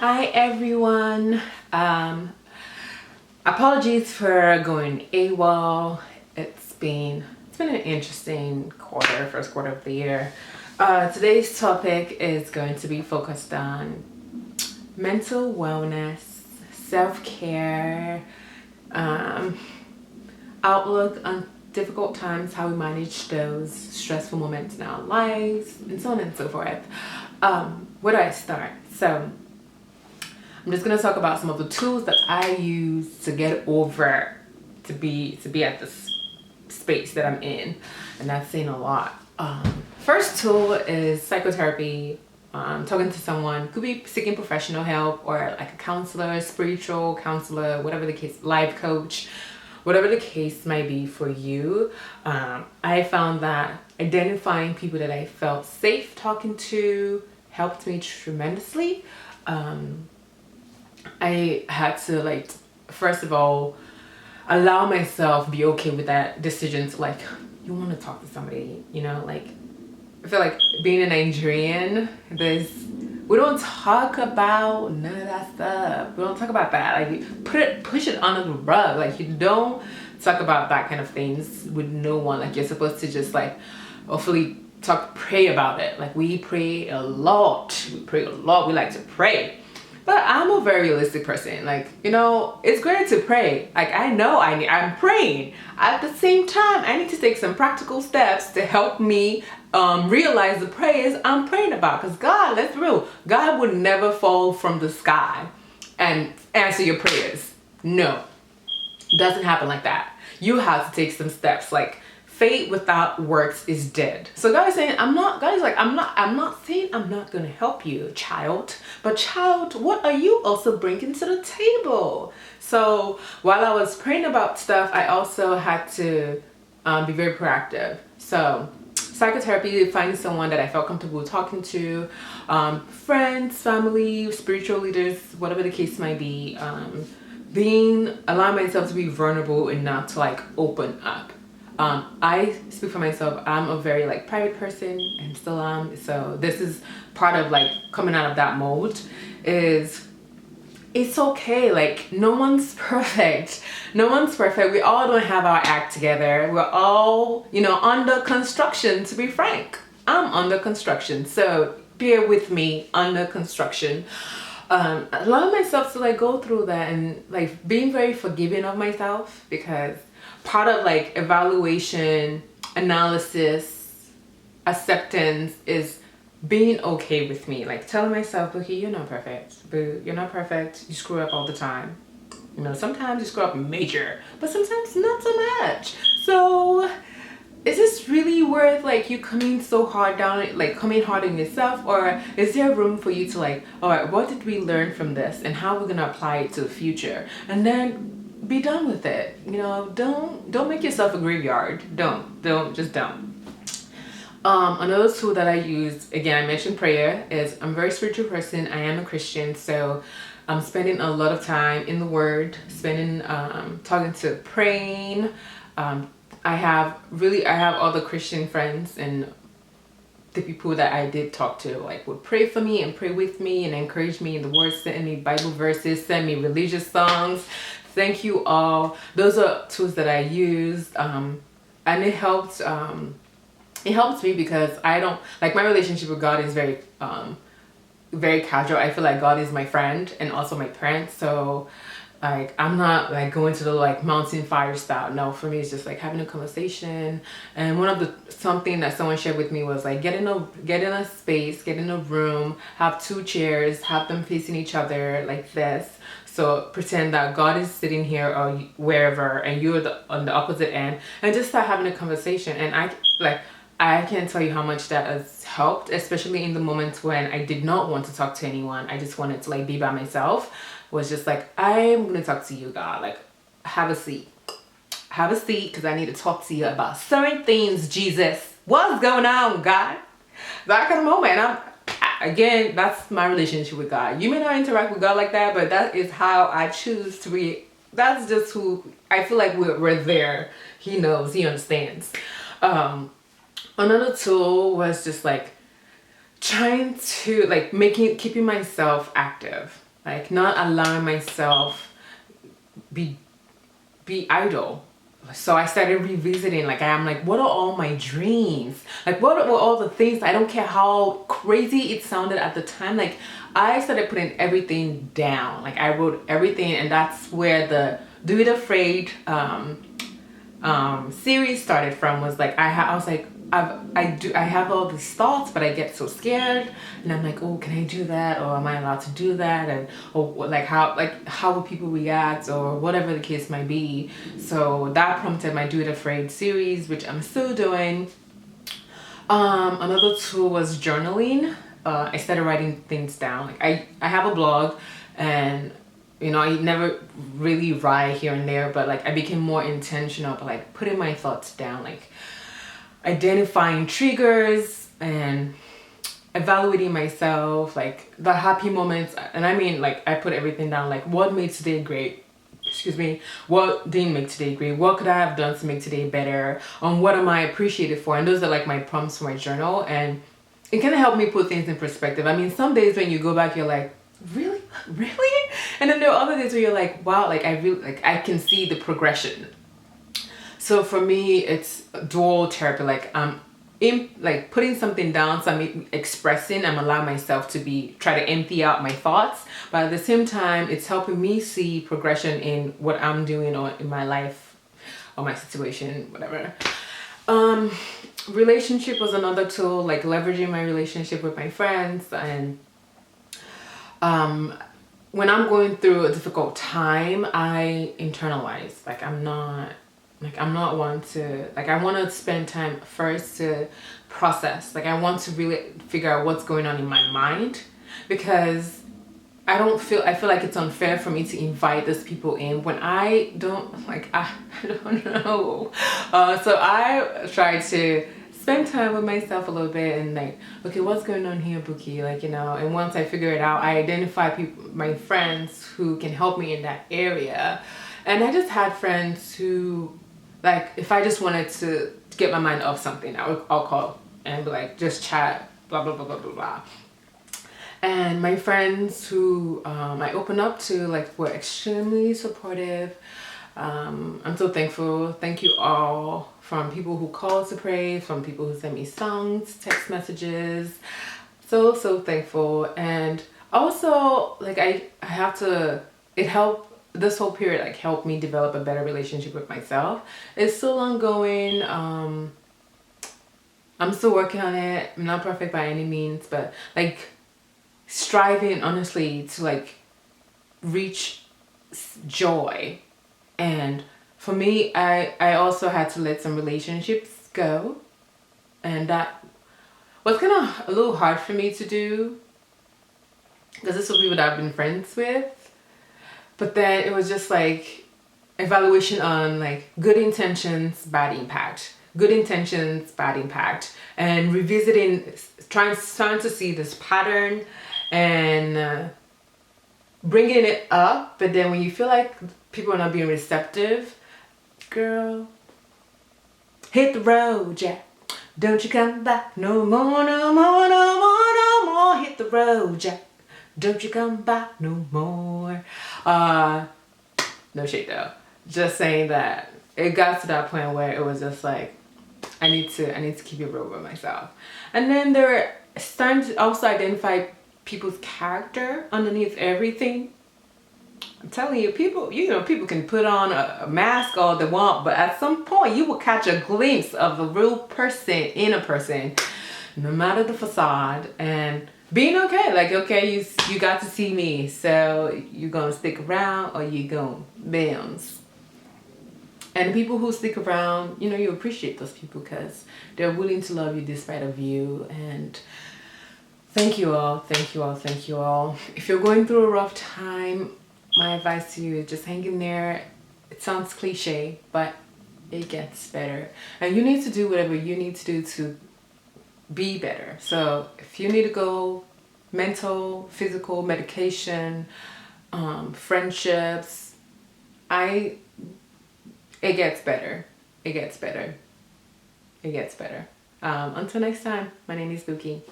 Hi everyone. Apologies for going AWOL. It's been an interesting first quarter of the year. Today's topic is going to be focused on mental wellness, self-care, outlook on difficult times, how we manage those stressful moments in our lives, and so on and so forth. Where do I start? So I'm just gonna talk about some of the tools that I use to get over to be at this space that I'm in, and that's saying a lot. First tool is psychotherapy. Talking to someone, could be seeking professional help or like a counselor, spiritual counselor, whatever the case, life coach, whatever the case might be for you. I found that identifying people that I felt safe talking to helped me tremendously. I had to first of all, allow myself be okay with that decision to you want to talk to somebody, I feel like being a Nigerian, we don't talk about none of that stuff. We don't talk about that. Push it under the rug. You don't talk about that kind of things with no one. You're supposed to just hopefully pray about it. We pray a lot. We like to pray. But I'm a very realistic person. It's great to pray. I know I'm praying. At the same time, I need to take some practical steps to help me realize the prayers I'm praying about. Because God, let's be real, God would never fall from the sky and answer your prayers. No, it doesn't happen like that. You have to take some steps. Faith without works is dead. So God is saying, I'm not saying I'm not going to help you, child. But child, what are you also bringing to the table? So while I was praying about stuff, I also had to be very proactive. So psychotherapy, finding someone that I felt comfortable talking to, friends, family, spiritual leaders, whatever the case might be, allowing myself to be vulnerable enough to open up. I speak for myself. I'm a very private person and still am. So this is part of coming out of that mode. Is it's okay. No one's perfect. No one's perfect. We all don't have our act together. We're all under construction. To be frank, I'm under construction. So bear with me, under construction. Allowing myself to go through that and being very forgiving of myself, because part of evaluation, analysis, acceptance is being okay with me. Telling myself, okay, you're not perfect. Boo, you're not perfect. You screw up all the time. Sometimes you screw up major, but sometimes not so much. So is this really worth you coming so hard down, coming hard on yourself? Or is there room for you to all right, what did we learn from this and how we're gonna apply it to the future? And then be done with it. Don't make yourself a graveyard. Just don't. Another tool that I use, again, I mentioned prayer, is I'm a very spiritual person. I am a Christian, so I'm spending a lot of time in the Word, talking to praying. I have all the Christian friends, and the people that I did talk to would pray for me and pray with me and encourage me in the Word, send me Bible verses, send me religious songs. Thank you all. Those are tools that I used, and it helped. It helps me because I don't my relationship with God is very very casual. I feel like God is my friend and also my parent. So I'm not going to the mountain fire style. No, for me it's just having a conversation. And something that someone shared with me was get in a space, get in a room, have two chairs, have them facing each other like this. So pretend that God is sitting here or wherever, and you're on the opposite end, and just start having a conversation. And I can't tell you how much that has helped, especially in the moments when I did not want to talk to anyone. I just wanted to be by myself. Was just I'm gonna talk to you, God. Have a seat, because I need to talk to you about certain things. Jesus, what's going on, God? That kind of moment. Again, that's my relationship with God. You may not interact with God like that, but that is how I choose to be. That's just who I feel we're there. He knows, he understands. Another tool was just trying to keeping myself active. like not allowing myself be idle. So I started revisiting, like I'm like, what are all my dreams? Like what were all the things? I don't care how crazy it sounded at the time. Like I started putting everything down. Like I wrote everything, and that's where the Do It Afraid series started from. Was like I was like, I have all these thoughts, but I get so scared, and I'm like, oh, can I do that, or am I allowed to do that, and or like how will people react, or whatever the case might be. So that prompted my Do It Afraid series, which I'm still doing. Another tool was journaling. I started writing things down. Like I have a blog, and I never really write here and there, but like I became more intentional, but like putting my thoughts down, like identifying triggers and evaluating myself, like the happy moments. And I mean, like I put everything down, like what made today great, excuse me, what didn't make today great, what could I have done to make today better, what am I appreciated for. And those are like my prompts for my journal, and it kind of helped me put things in perspective. I mean, some days when you go back, you're like, really, and then there are other days where you're like, wow, like I can see the progression. So for me, it's dual therapy. Like I'm like putting something down, so I'm expressing, I'm allowing myself to try to empty out my thoughts, but at the same time it's helping me see progression in what I'm doing or in my life or my situation, whatever. Relationship was another tool, like leveraging my relationship with my friends. And when I'm going through a difficult time, I internalize. Like I'm not one to, like I want to spend time first to process. Like I want to really figure out what's going on in my mind, because I feel like it's unfair for me to invite those people in when I don't, like I don't know. So I try to spend time with myself a little bit and like, okay, what's going on here, Bookie? Like, and once I figure it out, I identify my friends who can help me in that area. And I just had friends who, like, if I just wanted to get my mind off something, I'll call and be like, just chat, blah, blah, blah, blah, blah, blah. And my friends who I open up to, like, were extremely supportive. I'm so thankful. Thank you all, from people who called to pray, from people who sent me songs, text messages. So thankful. And also, like, I have to, it helped, this whole period like helped me develop a better relationship with myself. It's still ongoing. I'm still working on it. I'm not perfect by any means, but like striving honestly to like reach joy. And for me, I also had to let some relationships go, and that was kind of a little hard for me to do, because this was people that I've been friends with. But then it was just like evaluation on like good intentions, bad impact, good intentions, bad impact, and revisiting, trying to see this pattern and bringing it up. But then when you feel like people are not being receptive, girl, hit the road, Jack. Don't you come back no more, no more, no more, no more. Hit the road, Jack. Don't you come back no more. No shade though. Just saying that it got to that point where it was just like, I need to keep it real with myself. And then there were starting to also identify people's character underneath everything. I'm telling you, people can put on a mask all they want, but at some point you will catch a glimpse of the real person in a person, no matter the facade. And being okay, like, okay, you got to see me, so you gonna stick around or you gonna bounce. And the people who stick around, you appreciate those people because they're willing to love you despite of you. And thank you all, thank you all, thank you all. If you're going through a rough time, my advice to you is just hang in there. It sounds cliche, but it gets better. And you need to do whatever you need to do to be better. So if you need to go mental, physical, medication, friendships, it gets better. It gets better. It gets better. Until next time, my name is Bookie.